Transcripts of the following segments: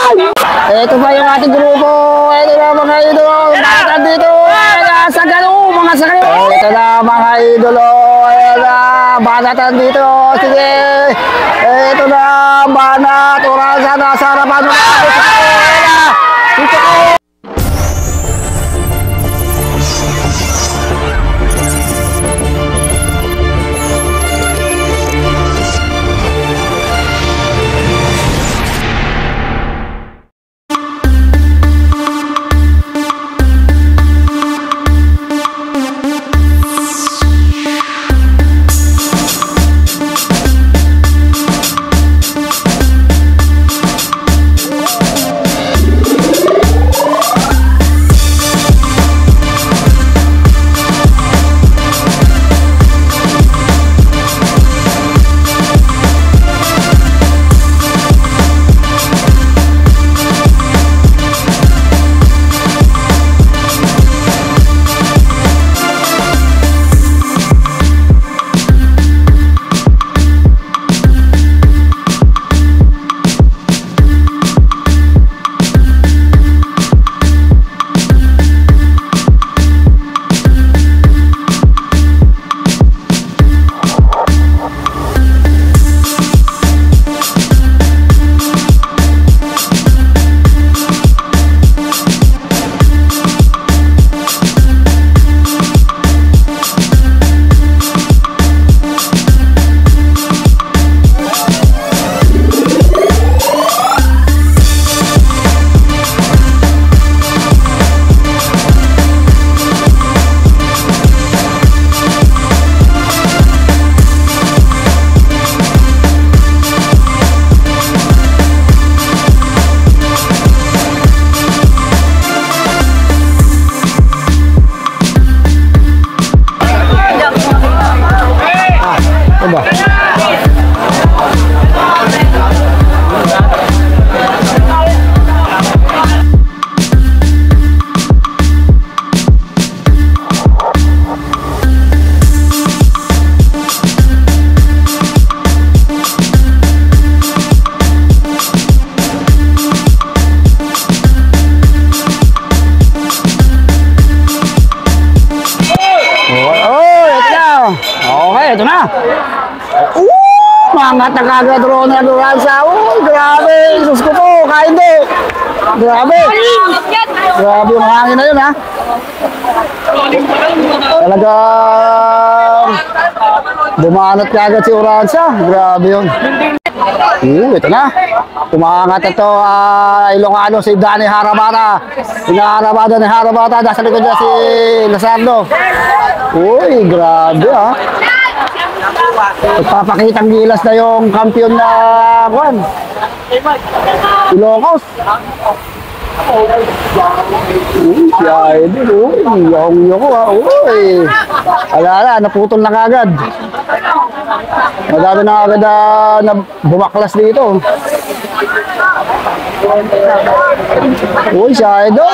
Ito pa yung ating grupo. Ito na mga idolo. Bakit dito? Sa gano, mga sakay. Ito na mga idolo. Ayan na, banatan dito. Sige. Ito na, banat. Oransa na sa harapan mo. Ayan na. Dito ko. Ito na. Mga tagagad Ronald Oransa. Grabe. Sus ko po. Kain do. Grabe. Grabe yung hangin na yun, ha. Talagang bumanat ka agad si Oransa. Grabe yun. Ito na. Kumangat ito. Ilocano si Danny Harabata. Inaharabata ni Harabata. Nasa likod niya si Lazardo. Uy, grabe, ha. Magpapakitang gilas na yung kampiyon na Juan Ilocos. Siya ito. Yung ko, ha. Uy, alala, naputol na kagad. Madami na agad na bumaklas dito. Uy, siya ito.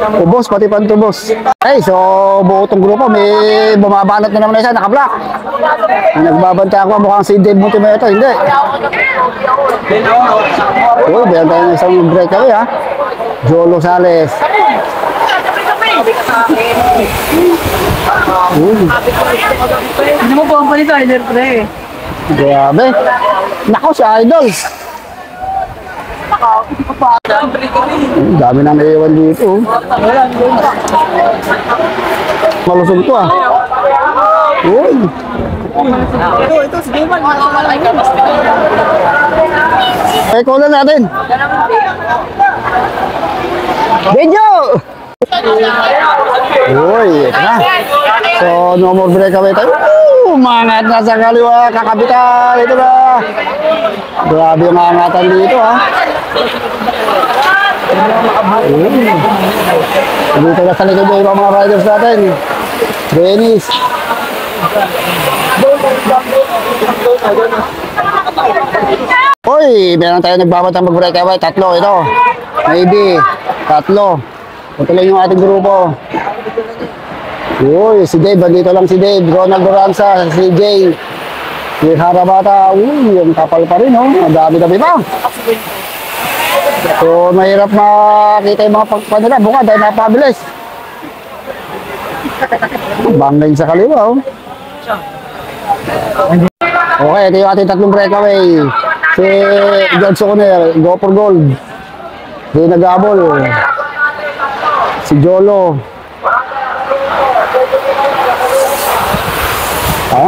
Ubos, pati pantubos. Okay, so buo itong grupo. May bumabanat na naman na isa, naka-block. Nagbabanta ako, mukhang si Dave Montemeo ito. Hindi. Uy, bayan tayo ng isang breakaway, ha. Jolo Sales. Hindi mo po ang palito, Idol Pre. Grabe. Nako, si Idol. Dami nang naiwan dito. Malusog ito, ah. Uy. Ito, si Gilman. Ay, call na natin. Video! Uy, ito na. So, no more breakaway tayo. Umangat na sa kaliwa, kakapitan. Ito na. Grabe yung angatan dito, ha. Dito na sa likod yung mga riders natin. Dennis. Uy, meron tayo nagbabantang mag-breakaway. Tatlo, ito. Maybe. Tatlo. Ito lang yung ating grupo. Uy, si Dave. Bandito lang si Dave. Ronald Oransa. Si Jay. Si Harabata, yung kapal pa rin, oh. Ang dami-dami pa. So, mahirap makita yung mga pagpan nila. Buka dahil napabilis. Bangling sa kaliwa, oh. Okay, ito yung ating tatlong breakaway. Si George Soconer, go for gold. Si Nagabol. Si Jolo.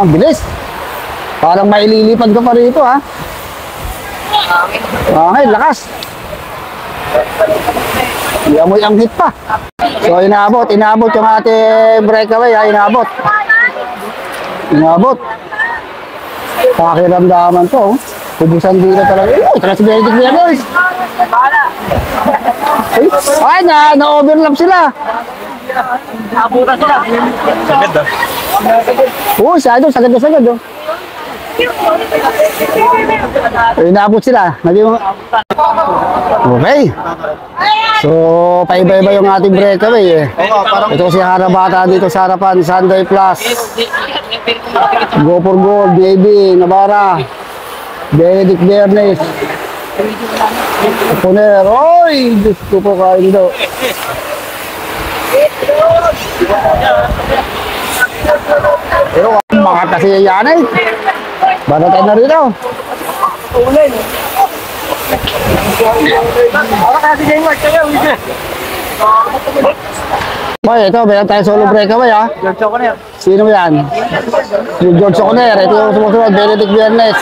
Bilis. Parang maililipad ka pa rito, ha? Okay, lakas. Amoy ang hit pa. So, inabot yung ating breakaway, ha? Inabot. Pakiramdaman to, oh. Pubusan dito talaga. Uy, transbenedict niya, boys. Ay, na-overlap sila. Abutan sila. Sagad daw. Oo, sagad, oh. Inabot sila. Okay. So, paiba-iba yung ating breakaway, eh. Ito si Harabata dito sa harapan, Sunday Plus. Go for gold, BAB, Navarra. Benedict Bernes. Poner. Oy! Diyos ko po kain daw. Pero mga kasi yan, eh. Banatan na rito. Ulan. Boy, ito, meron tayo solo breakaway, ha? George Soconer. Sino yan? Si George Soconer. Ito yung sumusunod, Benedict Bernes.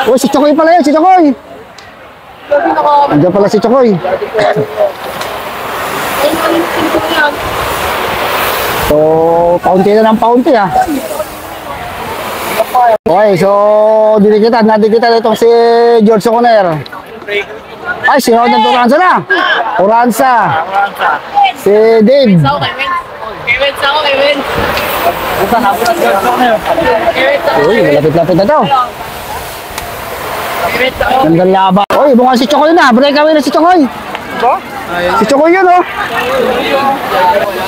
Uy, si Chokoy pala yun, si Chokoy. Andiyan pala si Chokoy. So, paunti na ng paunti, ha? Okay, so, nadikitan itong si George Soconer. Ay, si Ronald Oranza na. Oranza. Si Dave. Kevin. Uy, malapit-lapit na to. Gandang laban. Uy, mukhang si Chokoy na. Breakaway na si Chokoy. Si Chokoy yun, oh.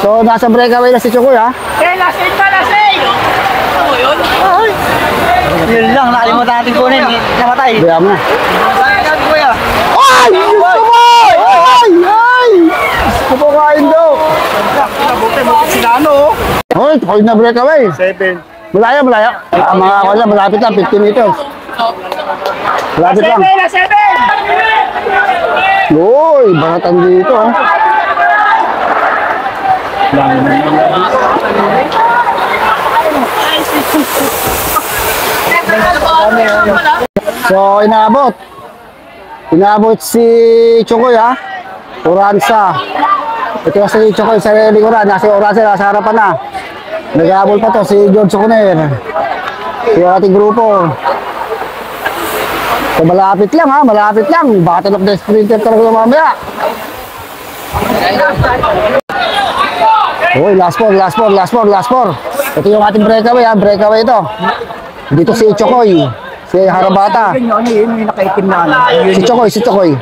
So, nasa breakaway na si Chokoy, ha? Lasing! Ano yun? Yun lang, nakalimutan natin kunin. Namatay. Kaya mo na. Kuya. Ay! Chokoy! Ay! Kupukain daw. Sila ano? Uy, Chokoy na breakaway. 7. Malaya. Mga ako na, malapit lang, 50 meters. Malapit lang. 7! Uy, banatan dito, oh. So, inabot si Chokoy, ha? Oranza. Ito na si Chokoy sa likuran. Nasa Oranza, nasa harapan na. Nag-aabol pa to si George Soconer. Yung ating grupo. So, malapit lang, ha? Malapit lang. Battle of the Sprinter talaga mamaya. Uy, last four. Ito yung ating breakaway, ha? Breakaway ito. Dito si Chokoy. Si Harabata. Yung nakaitim na. Si Chokoy.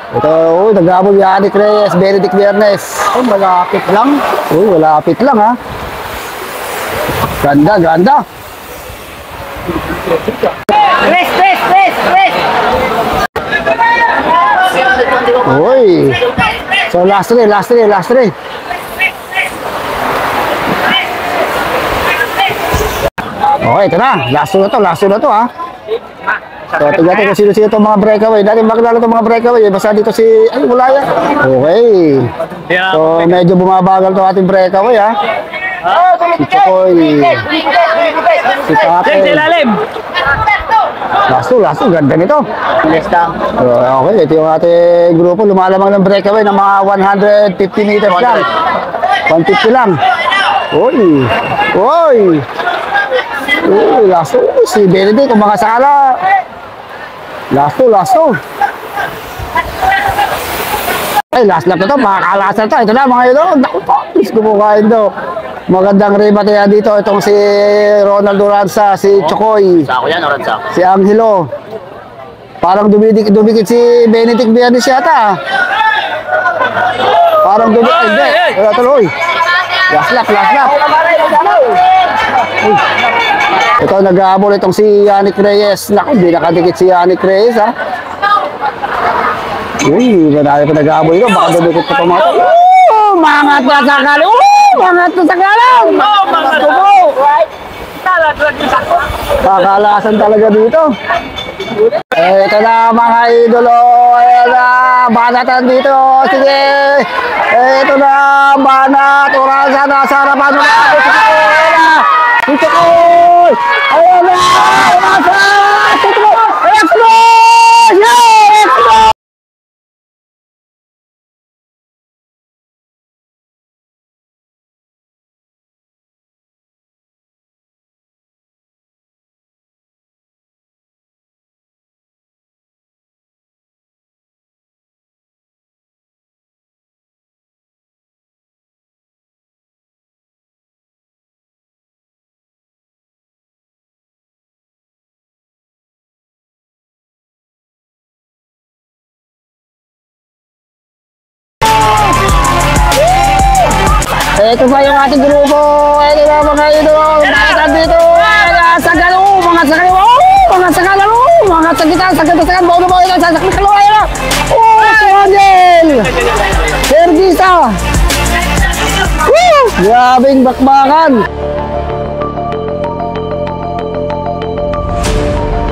Ito, nag-aabol yung Anik Reyes, Benedict Bernes. Oh, malapit lang. Malapit lang, ha? Ganda. Press! Uy. So, last three. Okay, ito na. Last two na to, ha? So, tignan kung sino-sino itong mga breakaway. Dati makilala itong mga breakaway. Basta dito si... Ay, wala yan. Okay. So, medyo bumabagal itong ating breakaway, ha? Si Chokoy. Si Tate. Last two. Ganda nito. Okay, ito yung ating grupo. Lumalamang ng breakaway ng mga 150 meters lang. 150 lang. Uy. Last two. Si Benedict, kung makasala. Last two. Ay, last lap na to. Makakalasan to. Ito na, mga idol. Naku po. Please kumukain daw. Magandang rebate yan dito. Itong si Ronald Oranza, si Chokoy. Sako yan, Oranza. Si Angelo. Parang dumikit si Benedict Bernes yata. Parang dumikit. Hindi. Wala tuloy. Last lap. Ito, nag-aabol itong si Yannick Reyes. Naku, hindi nakadikit si Yannick Reyes, ha? Uy, marami pa nag-aabol ito. Baka dumikit pa itong mga... Mangat na sa kalang! Mangat na sa kalang! Mangat na po! Kakalasan talaga dito. Ito na mga idolo. Ayan na, banatan dito. Sige. Ito na, banat. Orasa na sa harapan mo. Ayan na. Dito ko. Ayan na. Orasa. Dito ko. Explode! Yeah! Explode! Ito pa yung ating grupo. Ito na mga idol. Banatan dito. Mga sagalo. Mga sagalo. Mga sagalo. Mga sagitan. Sagitan. Bawal mo ito. Sasakit ka luwa yun. Oh, si Angel. Sergisa. Woo! Grabing bakbakan.